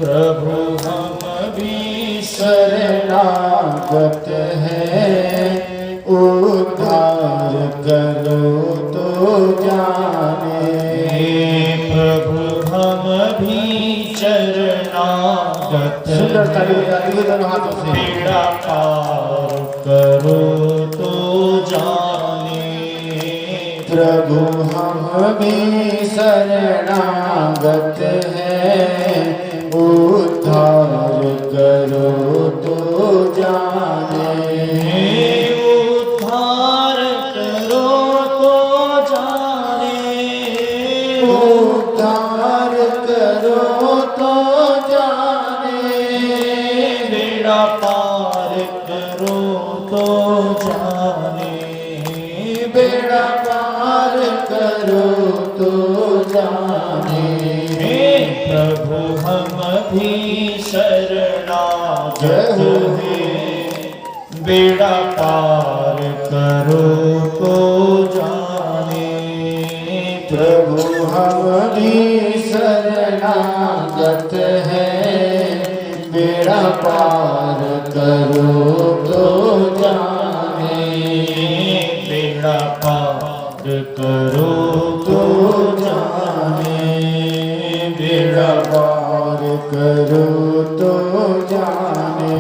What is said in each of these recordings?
प्रभु हम भी शरणागत हैं, उद्धार करो तो जाने। प्रभु हम भी शरणागत हैं, बेड़ा पार करो तो जाने। प्रभु हम भी शरणागत हैं, उद्धार करो तो जाने। उद्धार करो तो जाने, उद्धार करो तो जाने। बेड़ा पार करो तो जाने, बेड़ा पार करो तो जाने। प्रभु हम भी शरणागत हैं, बेड़ा पार करो तो जाने। प्रभु हम भी शरणागत हैं, बेड़ा पार करो तो जाने। बेड़ा पार करो तो जाने, बेड़ा पार करो तो जाने।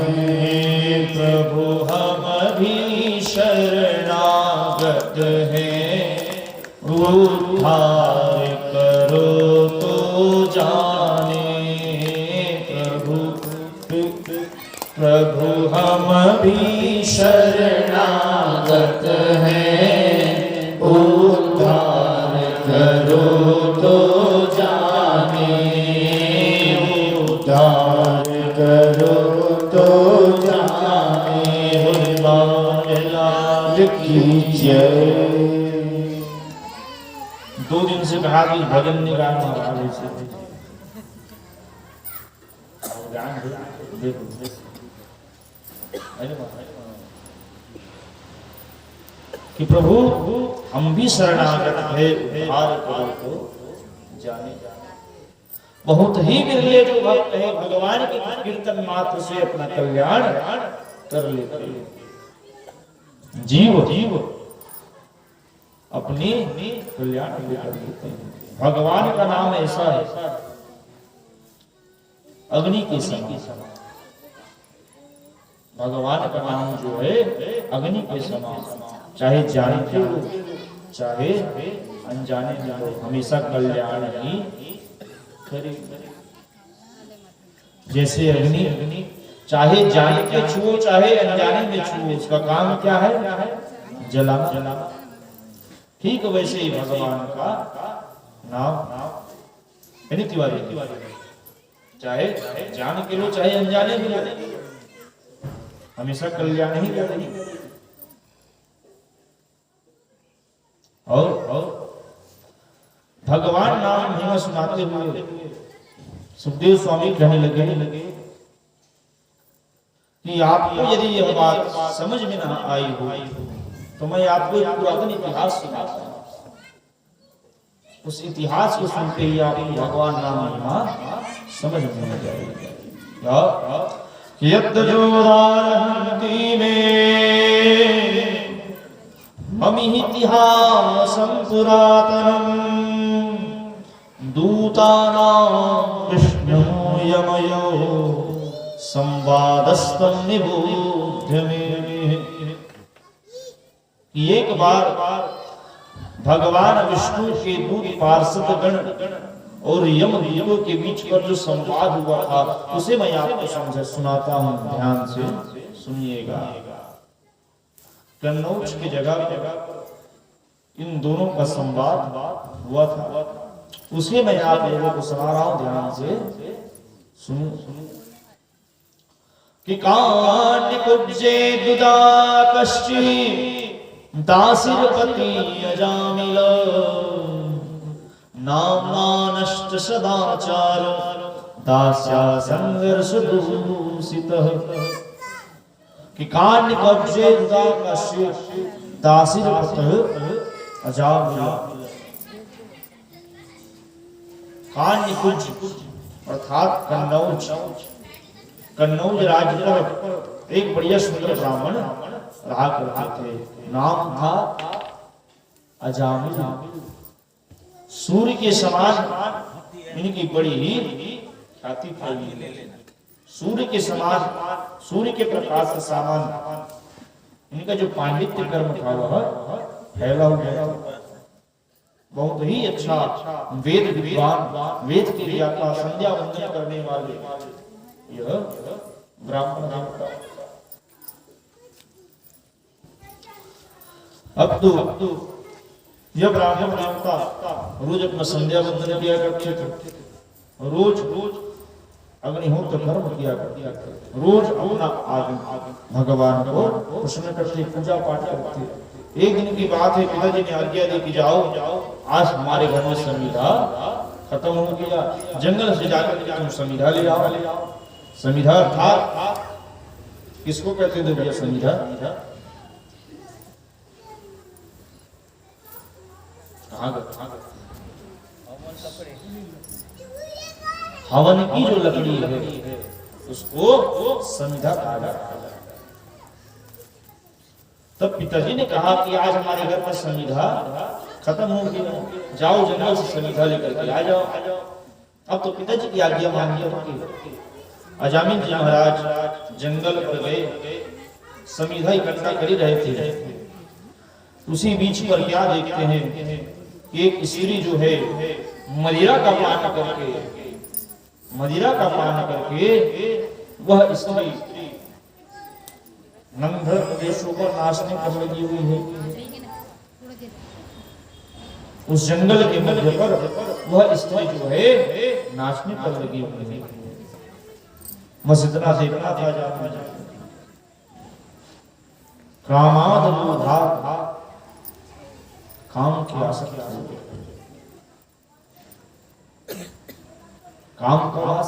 प्रभु हम भी शरणागत हैं, उद्धार करो तो जाने। प्रभु हम भी शरणागत हैं, उद्धार करो तो जाने। उद्धार करो तो जाने। लाल की जय। 2 दिन से कहा कि भजन नहीं गाना आगे से देखो कि प्रभु हम भी शरणागत है, उद्धार करो तो जाने। बहुत ही विरले जो भक्त है भगवान के कीर्तन मात्र से अपना कल्याण कर लेते हैं। जीव अपने कल्याण कर लेते हैं। भगवान का नाम ऐसा है, अग्नि के समान। भगवान का नाम जो है अग्नि के समान, चाहे जानते हो चाहे अनजाने में हो, हमेशा कल्याण ही करेगा। जैसे अग्नि चाहे जाने के छुओ चाहे अनजाने में छुओ, उसका काम क्या है? जलाना। ठीक वैसे ही भगवान का नाम तिवारी, चाहे जान के लो चाहे अनजाने में लो, हमेशा कल्याण ही करेगी। और भगवान नाम महिमा सुनाते हुए सुखदेव स्वामी कहने लगे कि आपको यदि यह बात समझ में ना आई हो तो मैं आपको एक पुरातन इतिहास सुनाता हूं। उस इतिहास को सुनते ही आपको भगवान नाम महिमा समझ में आ जाएगी। यद्दजोदारहन्ति में ममिहितिहासं पुरातनम् दूतानां कृष्णो यमयो संवादस्तं निबोध्य मे। एक बार भगवान विष्णु के दूत पार्षद गण और यम देवों के बीच पर जो संवाद हुआ था उसे मैं आपको समझा सुनाता हूं, ध्यान से सुनिएगा। कन्नौज की जगह इन दोनों का संवाद हुआ था, उसे मैं आप लोगों को सुना रहा हूं, ध्यान से सुनो। कि कान्यकुब्जे दुदाकश्चि दासिरपति अजामिल नाम्ना नष्ट सदाचार दास्या संघर्ष दूषितः। कि कान्यकुब्जे दुदाकश्चि दासिरपति अजामिल। कान्यकुब्ज अर्थात कन्नौज राज्य पर एक बढ़िया सुंदर ब्राह्मण रहा करते थे। नाम था अजामिल। सूर्य के समान इनकी बड़ी ही ख्याति थी। सूर्य के समान, सूर्य के प्रकाश के समान इनका जो पांडित्य कर्म था वह फैला हुआ, बहुत ही अच्छा वेद विद्वान, वेद की व्याख्या, संध्या वंदन करने वाले यह ब्राह्मण था। अब तो यह ब्राह्मण देवता रोज अपना संध्या वंदन किया करते थे, रोज अग्निहोत्र कर्म किया करते थे, रोज अपना भगवान को प्रसन्न करते, पूजा पाठ करते। एक दिन की बात है, पिताजी ने आज्ञा दी कि जाओ आज हमारे घर में समिधा खत्म हो गया, जंगल से जाकर तुम समिधा ले आओ। समिधा था किसको कहते थे भैया? समिधा हवन की जो लकड़ी है उसको समिधा कहा जाता है। तब पिताजी ने कहा कि आज हमारे घर में समिधा खत्म हो गई, जाओ जंगल से समिधा लेकर के आ जाओ। अब तो पिताजी की आज्ञा मान ली। अजामिल जी महाराज जंगल पर गए, समिधा इकट्ठा कर ही रहे थे। उसी बीच पर क्या देखते हैं, एक स्त्री जो है मदिरा का पान करके वह स्त्री नंगर प्रदेशों पर नाचने पर लगी हुई है। उस जंगल के मध्य पर वह स्त्री जो है नाचने पर लगी हुई है। बस इतना देखना था, जाना कामाद लोभा, काम की आसक्ति, काम का वास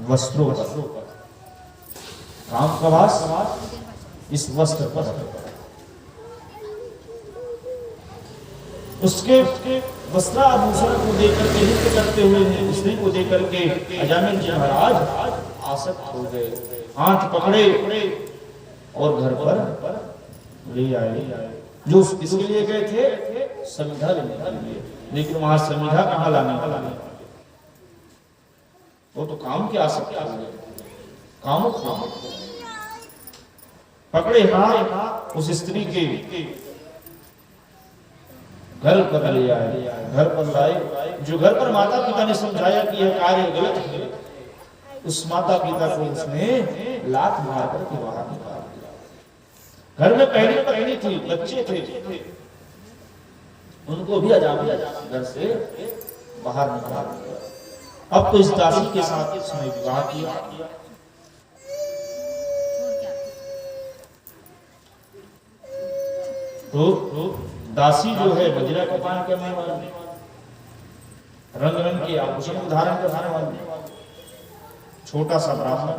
वस्त्रों पर, काम का वास इस वस्त्र पर। उसके वस्त्राभूषण को देकर के नृत्य करते हुए स्त्री को देकर के अजामिल जी महाराज आसक्त हो गए, हाथ पकड़े और घर पर ले आए। जो इसके लिए गए थे समिधा लेने के लिए, लेकिन वहां समिधा कहाँ लाने, वो तो काम की आसक्ति हो गए, काम पकड़े हाथ उस स्त्री के घर पर ले आए। घर पर लाए, जो घर पर माता पिता ने समझाया कि यह कार्य गलत है, उस माता पिता को उसने लात मार करके बाहर निकाल दिया। घर में पहली थी, बच्चे थे, उनको भी अजामिल घर से बाहर निकाल दिया। अब तो इस दासी के साथ उसने विवाह किया। तो दासी जो है मदिरा का पान करने वाली, रंग रंग के आभूषण धारण करने वाली, छोटा सा ब्राह्मण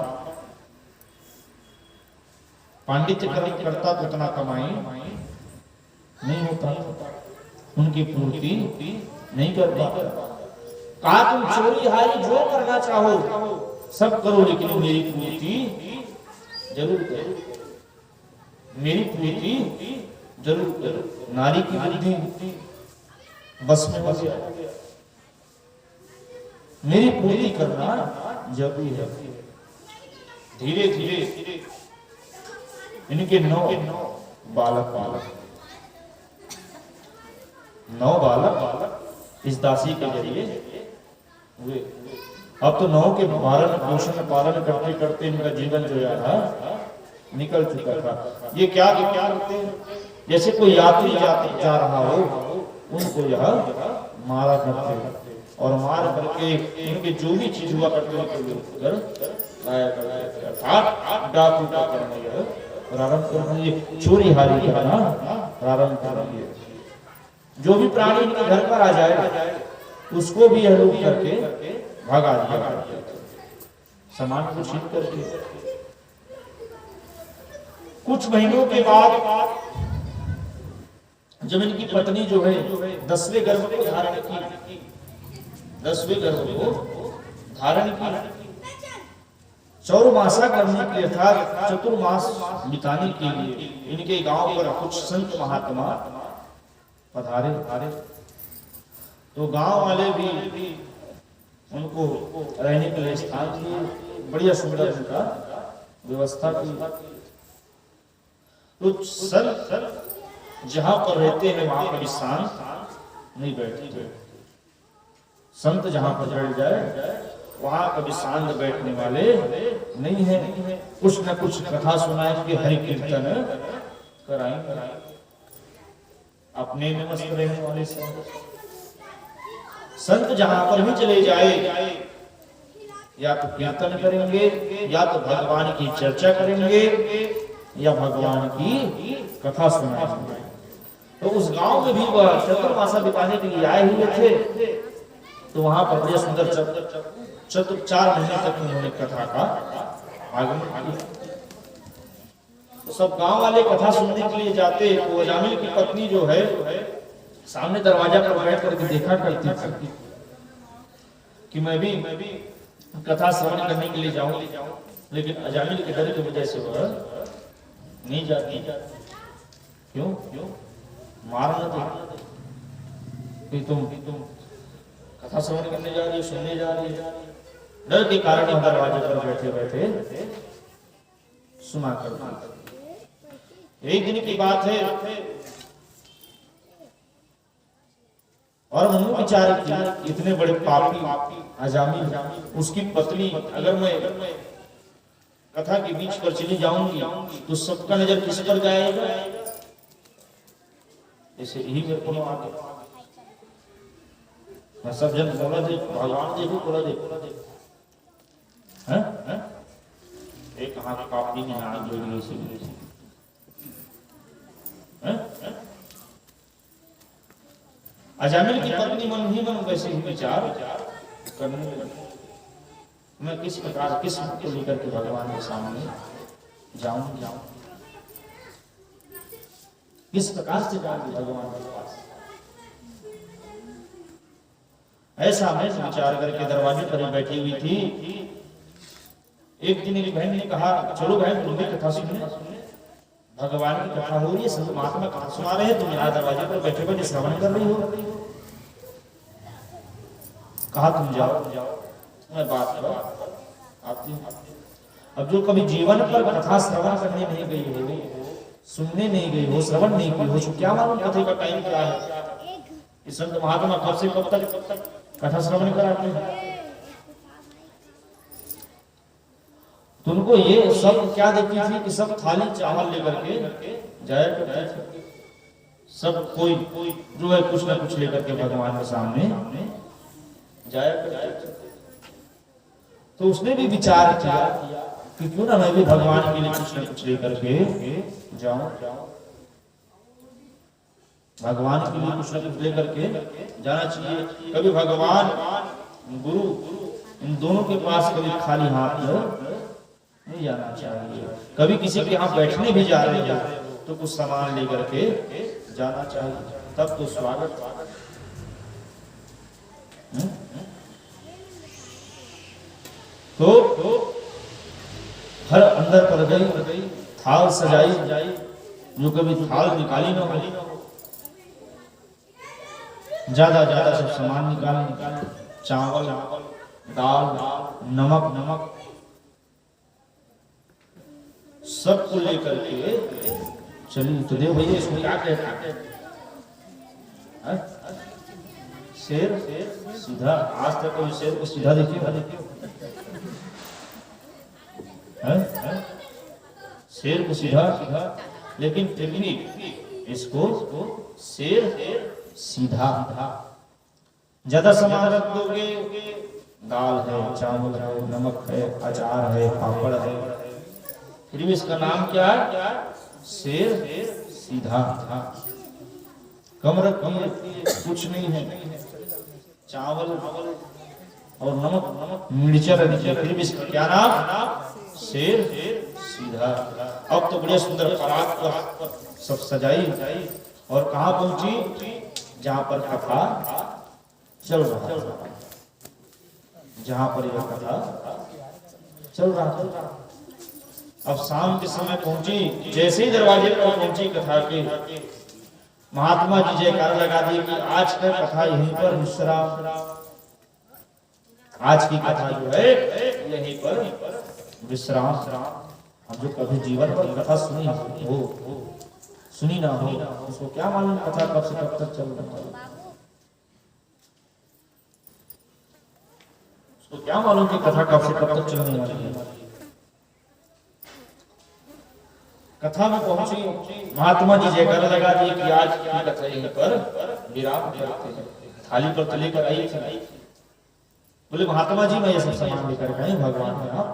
पांडित्य कर्म करता तो उतना कमाई नहीं होता, उनकी पूर्ति नहीं कर पाता। कहा तुम चोरी हारी जो करना चाहो सब करो, लेकिन मेरी पूर्ति जरूर करो, मेरी पूर्ति जरूर करो। नारी की बुद्धि बस में हो गया, मेरी पूर्ति करना जरूरी है। धीरे धीरे इनके 9 बालक इस दासी के जरिए हुए। अब तो 9 के पालन पोषण पालन करते करते इनका जीवन जो है निकल चुका था। ये क्या करते हैं, जैसे कोई यात्री जा रहा हो उनको यह मारा करते और मार करके इनके जो भी चीज हुआ करते डाकू का करना प्रारंभ कर, चोरी हारी करना प्रारंभ करेंगे। जो भी प्राणी इनके घर पर आ जाए उसको भी यह लूट करके भगा दिया, सामान को छीन करके। कुछ महीनों के बाद जब इनकी पत्नी जो है 10वें गर्भ को धारण की, 10वें गर्भ को धारण की, चौरमासा करने के लिए अर्थात चतुर्मास बिताने के लिए इनके गांव पर कुछ संत महात्मा पधारे। तो गांव वाले भी उनको रहने के लिए स्थान दिए, बढ़िया सुंदर उनका व्यवस्था की। तो संत जहां पर रहते हैं वहां पर शांत नहीं बैठते। संत जहां पर बैठ जाए वहां कभी शांत बैठने वाले नहीं है। कुछ न कुछ कथा सुनाएंगे, हरि कीर्तन कराएंगे, अपने में मस्त रहने वाले संत जहां पर भी चले जाए या तो कीर्तन करेंगे, या तो भगवान की चर्चा करेंगे, या भगवान की कथा सुनाएंगे। तो उस गांव में भी वह चतुर्मासा बिताने के लिए आए हुए थे। तो वहां पर बड़े सुंदर 4 महीने तक उन्होंने कथा का आगमन किया। तो सब गांव वाले कथा सुनने के लिए जाते। तो अजामिल की पत्नी जो है सामने दरवाजा पर बैठ करके देखा करती थी कि मैं भी कथा श्रवण करने के लिए जाऊं, लेकिन अजामिल के डर की वजह से वह नहीं जाती। क्यों? मारना दे कि तुम कथा श्रवण करने जा रही है, सुनने जा रही है। डर के कारण हम दरवाजे पर बैठे बैठे सुना करते। एक दिन की बात है और उन्होंने विचार किया, इतने बड़े पापी अजामिल, उसकी पत्नी, अगर मैं कथा के बीच पर चली जाऊंगी तो सबका नजर किस पर जाएगा? ऐसे ही मेरे को आ गया। मैं सब जन बोला दे, भगवान देखो, बोला दे हैं? एक कहां का पापी ने हाथ जोड़ी इसी अजामिल की पत्नी मन ही मन वैसे ही विचार करने लगी, मैं किस प्रकार किस को लेकर के भगवान के सामने जाऊं, किस प्रकार से जाऊंगी भगवान के पास। ऐसा मैं विचार करके दरवाजे पर बैठी हुई थी। एक दिन एक बहन ने कहा, चलो बहन तुम भी कथा सुनने। भगवान की कथा हो रही है, संत महात्मा कथा सुना रहे हैं, तुम यहाँ दरवाजे पर बैठे बैठे श्रवण कर रही हो। कहा तुम जाओ, मैं बात करो आती। अब जो कभी जीवन पर कथा श्रवण करने नहीं गई हो, सुनने नहीं गई हो, श्रवण नहीं की हो, क्या मालूम कथा का टाइम क्या है? कि संत महात्मा कब से कब तक कथा श्रवण कराते हैं। तुमको ये सब क्या देखती थी कि सब थाली चावल लेकर के जाया करते थे। सब कोई जो है कुछ ना कुछ लेकर के भगवान के सामने जाया करते थे। तो उसने भी विचार किया कि क्यों ना मैं भी भगवान के लिए कुछ ना कुछ लेकर के जाऊं, भगवान के लिए कुछ ना कुछ लेकर के जाना चाहिए। कभी भगवान गुरु इन दोनों के पास कभी खाली हाथ नहीं जाना चाहिए। कभी किसी के यहाँ बैठने भी जा रहे हो तो कुछ सामान लेकर के जाना चाहिए, तब तो स्वागत। तो हर अंदर पर गई, थाल सजाई, जो कभी थाल निकाली ना हो, ज्यादा सब सामान निकाल, चावल, दाल, नमक सबको लेकर के चली। तो देखो भैया इसमें क्या कहते हैं? शेर सीधा, आज तक कोई शेर को सीधा देखिए शेर को सीधा, लेकिन फिर भी इसको शेर सीधा। ज्यादा सामान रख दोगे, दाल है, चावल है, नमक है, अचार है, पापड़ है, फिर भी इसका नाम क्या है? शेर सीधा। कम रखिए, कुछ नहीं है, चावल और नमक मिर्चा रखिए, फिर भी इसका क्या नाम? शेर सीधा। अब तो बड़े सुंदर परात पर सब सजाई और कहां पहुंची? जहां पर कथा चल रहा। जहां पर यह कथा चल रहा था। अब शाम के समय पहुंची, जैसे ही दरवाजे पर पहुंची कथा के, महात्मा जी जयकार लगा दी कि आज का कथा यहीं पर विश्राम, आज की कथा जो है यहीं पर विश्राम। हम जो कभी जीवन पर कथा सुनी हो, सुनी ना हो, उसको क्या मालूम कथा कब से कब तक चल रहा है, उसको क्या मालूम कि कथा कब से कब तक चलने वाली है। कथा में पहुंची, महात्मा जी जयकार लगा दिए कि आज की कथा यहीं पर विराम करते हैं। थाली पर लेकर आई थी, बोले महात्मा जी मैं ये सब सामान लेकर गए, भगवान में आप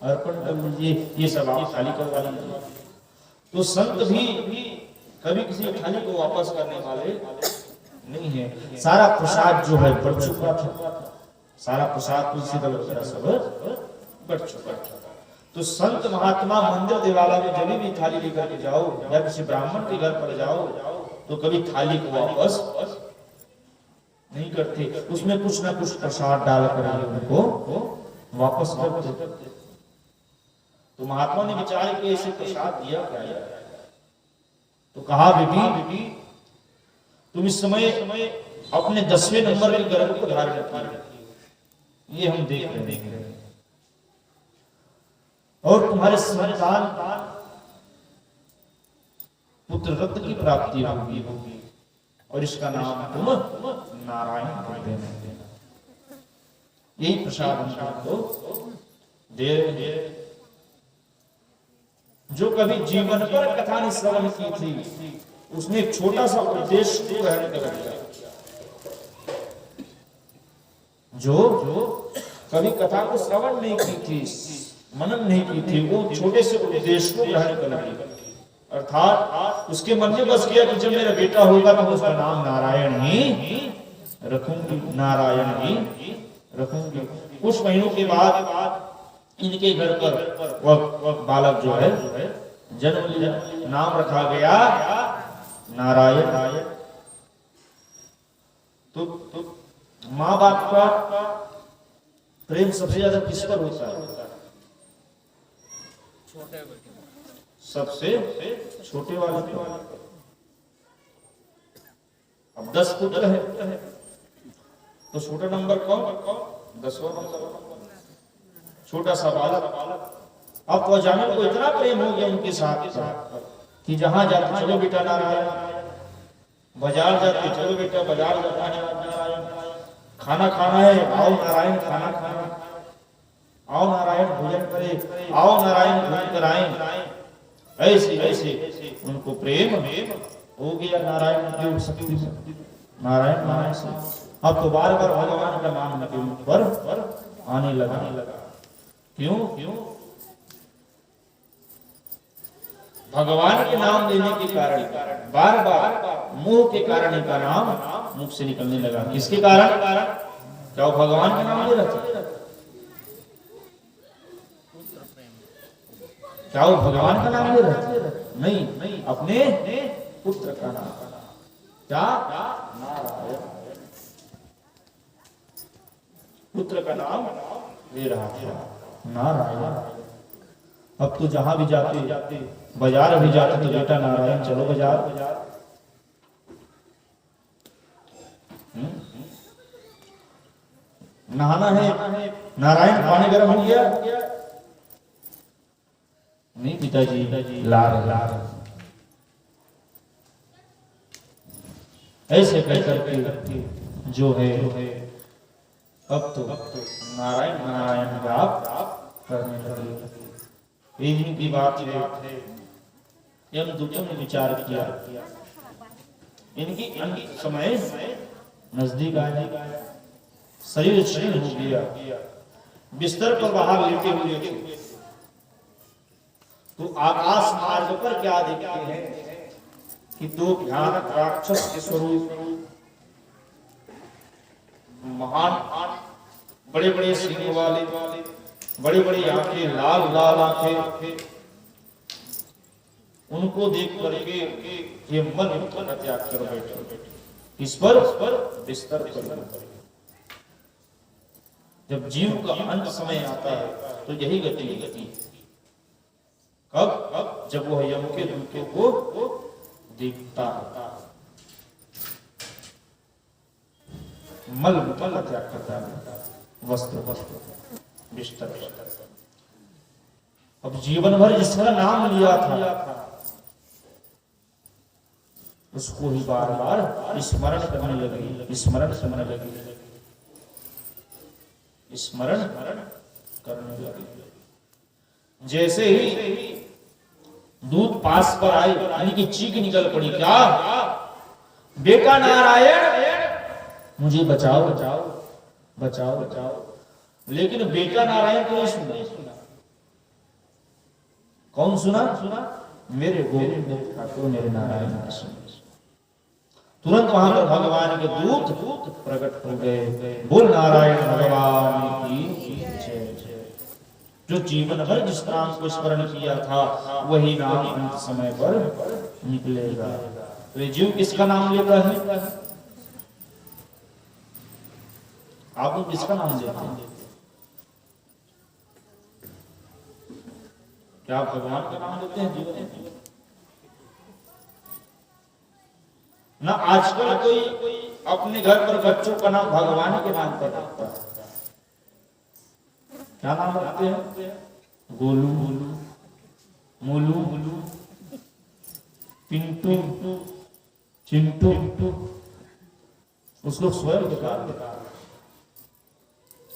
अर्पण कर लीजिए, ये सब आप थाली करवा लीजिए। तो संत भी कभी किसी थाली को वापस करने वाले नहीं है। सारा प्रसाद जो है बढ़ चुका था, सारा प्रसाद तुलसी दल वगैरह सब बढ़ चुका था। तो संत महात्मा मंदिर देवाला में जब भी थाली लेकर के जाओ या किसी ब्राह्मण के घर पर जाओ तो कभी थाली को वापस नहीं करते, उसमें कुछ ना कुछ प्रसाद डालकर उनको वापस कर देते। तो महात्मा ने विचार किया इसे प्रसाद दिया क्या है, तो कहा बेटी तुम इस समय अपने 10वें नंबर के गर्भ को धारण किए, ये हम देख रहे हैं, और तुम्हारे संतान पुत्र रत्न की प्राप्ति होगी और इसका नाम तुम नारायण देना। यही प्रसाद हमको दे रहे। जो कभी जीवन पर कथा ने श्रवण की थी उसने एक छोटा सा उपदेश ग्रहण कर लिया। जो कभी कथा को श्रवण नहीं की थी, मनन नहीं की थी, वो छोटे से उपदेश को ग्रहण कर लिया। अर्थात उसके मन में बस गया कि जब मेरा बेटा होगा तो उसका नाम नारायण ही रखूंगी, नारायण ही रखूंगी। कुछ महीनों के बाद इनके घर पर वह बालक जो है जन्म लिया, नाम रखा गया नारायण। तो माँ बाप का प्रेम सबसे ज्यादा किस पर होता है? सबसे छोटे वाले पे। अब 10 पुत्र है तो छोटा नंबर कौन? 10वां नंबर, छोटा सा बालक। अब तो अजामिल को इतना प्रेम हो गया उनके साथ कि जहां जाते चलो बेटा नारायण, बाजार जाते चलो बेटा बाजार जाता है नारायण, खाना खाना है आओ नारायण खाना खाना, आओ नारायण भोजन करे, आओ नारायण भोजन कराएं। ऐसे ऐसे उनको प्रेम हो गया नारायण की शक्ति से, नारायण नारायण से। अब तो बार बार भगवान का नाम उनके ऊपर आने लगा। क्यों? भगवान के नाम लेने के कारण, बार बार मुंह के कारण इनका नाम मुख से निकलने लगा। किसके कारण? क्या वो भगवान के नाम ले रहे थे? क्या वो भगवान का नाम ले रहे थे? नहीं, अपने पुत्र का नाम। क्या? नारायण, पुत्र का नाम ले रहा था नारायण। अब तो जहां भी जाते, बाजार भी जाते तो बेटा नारायण चलो बाजार। नहाना है नारायण, पानी गर्म हो गया नहीं पिताजी लार। ऐसे कहकर के जो है अब तो नारायण नारायण जाप करने लगे। एक दिन की बात है, यमदूतों ने विचार किया, इनकी अंत समय नजदीक आया, शरीर क्षीण हो गया, बिस्तर पर बाहर लेटे हुए थे। तो आकाश मार्ग पर क्या देखते हैं कि 2 भयानक राक्षस के स्वरूप, महान बड़े बड़े सिंह वाले, बड़ी बड़ी आंखें, लाल लाल आंखें, उनको देख करके ये मन का त्याग कर बैठे। इस पर बिस्तर पर जब जीव का अंत समय आता है तो यही गति है। कब? जब वह यम के दूतों को देखता है, मल मूत्र त्याग करता है, वस्त्र बिस्तर। अब जीवन भर जिसका नाम लिया था उसको ही बार बार स्मरण करने लगी, स्मरण करने लगी। जैसे ही दूध पास पर आए, यानी कि चीख निकल पड़ी, क्या बेटा नारायण मुझे बचाओ बचाओ बचाओ बचाओ। लेकिन बेटा नारायण को सुना। कौन सुना? मेरे गोविंद, मेरे ठाकुर, मेरे नारायण ने सुना। तुरंत वहां पर भगवान के दूत प्रकट हो गए। बोल नारायण भगवान की जय। जो जीवन भर जिस नाम को स्मरण किया था वही नाम अंत समय पर निकलेगा। तो जीव किसका नाम लेता है? आप लोग किसका नाम लेते हैं? क्या आप भगवान का नाम लेते हैं जीवन ना? आजकल कोई अपने घर पर बच्चों का नाम भगवान के नाम पर रखता है। क्या नाम रखते हैं? गोलू, मोलू, पिंटू, चिंटू। उसको स्वयं बेकार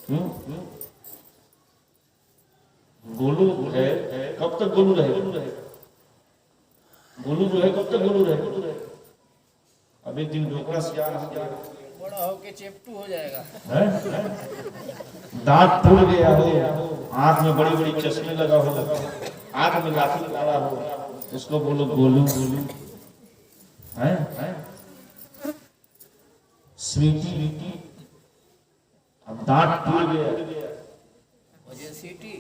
क्यों? गोलू है, कब तक गोलू रहे? गोलू जो है कब तक गोलू रहे? अब एक दिन ढोकरा सियार बड़ा होके चेपटू हो जाएगा, दांत फूल गया हो, आंख में बड़ी बड़ी चश्मे लगा हो, आंख में लाठी लगा हो, उसको बोलो गोलू गोलू है। स्वीटी, अब दांत फूल गया, सीटी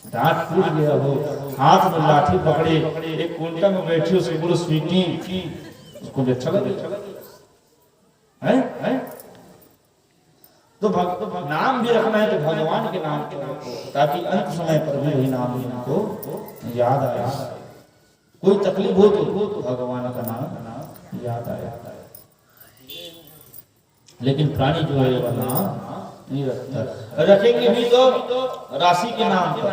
दांत फूट गया हो, हाथ में लाठी पकड़े, एक कोंटा में बैठी उसको बोलो स्वीटी, उसको भी अच्छा लगेगा है? तो नाम भी रखना है तो भगवान के नाम को, ताकि अंत समय पर भी वही नाम इनको याद आया। कोई तकलीफ हो तो भगवान का नाम याद आया। लेकिन प्राणी जो है वह नाम नहीं रखता। रखेंगे भी तो राशि के नाम पर।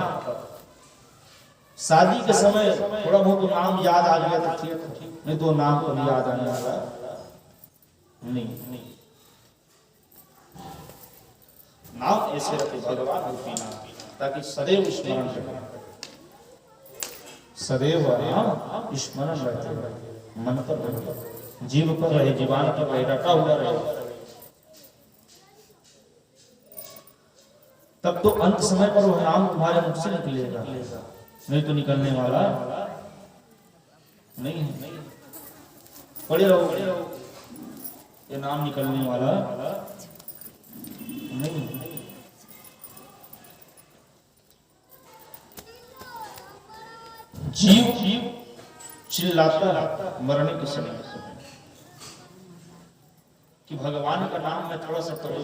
शादी के समय थोड़ा बहुत नाम याद आ गया तो ठीक, नहीं तो नाम को भी याद आने वाला नहीं। नाम ऐसे रखे भगवान रूपी नाम, ताकि सदैव स्मरण रहे, सदैव नाम स्मरण रहे, मन पर रहे, जीव पर रहे, जीवान पर रहे, रटा हुआ रहे। तब तो अंत समय पर वो नाम तुम्हारे मुख से निकलेगा, नहीं तो निकलने वाला नहीं है। पढ़े रहो, ये नाम निकलने वाला नहीं है। जीव चिल्लाता मरने के समय कि भगवान का नाम में थोड़ा सा करो,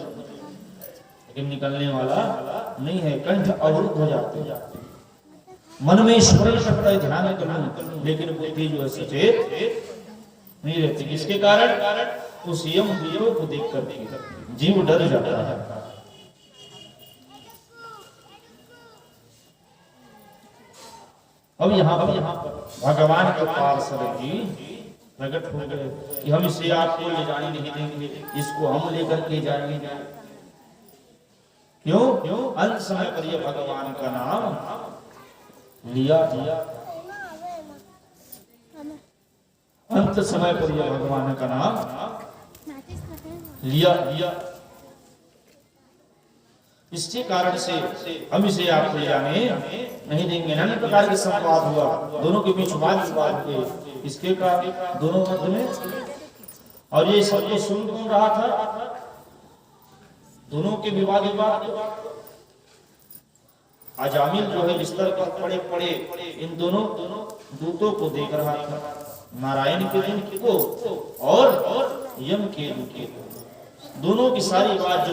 लेकिन निकलने वाला नहीं है। कंठ अवरुद्ध हो जाते, मन में स्मरण करता है, ध्यान करना, लेकिन बुद्धि जो है सचेत नहीं रहती। इसके कारण उस यम वीरों को देख कर जीव डर जाता है। अब यहाँ पर भगवान के पार्षद जी प्रकट हो गए कि हम इसे आपको ले जाने नहीं देंगे, इसको हम लेकर के जाएंगे। क्यों? अंत समय पर यह भगवान का नाम लिया। अंत समय पर यह भगवान का नाम लिया। इसके कारण से हम इसे आपको जाने नहीं देंगे। अन्य प्रकार के संवाद हुआ, दोनों के बीच वाद विवाद हुए, इसके कारण दोनों मध्य में। और ये सब ये सुन कौन रहा था? दोनों के विवाद अजामिल जो है बिस्तर पर पड़े पड़े इन दोनों दूतों को देख रहा था, नारायण के दूत को और यम के दूत को। दोनों की सारी बात जो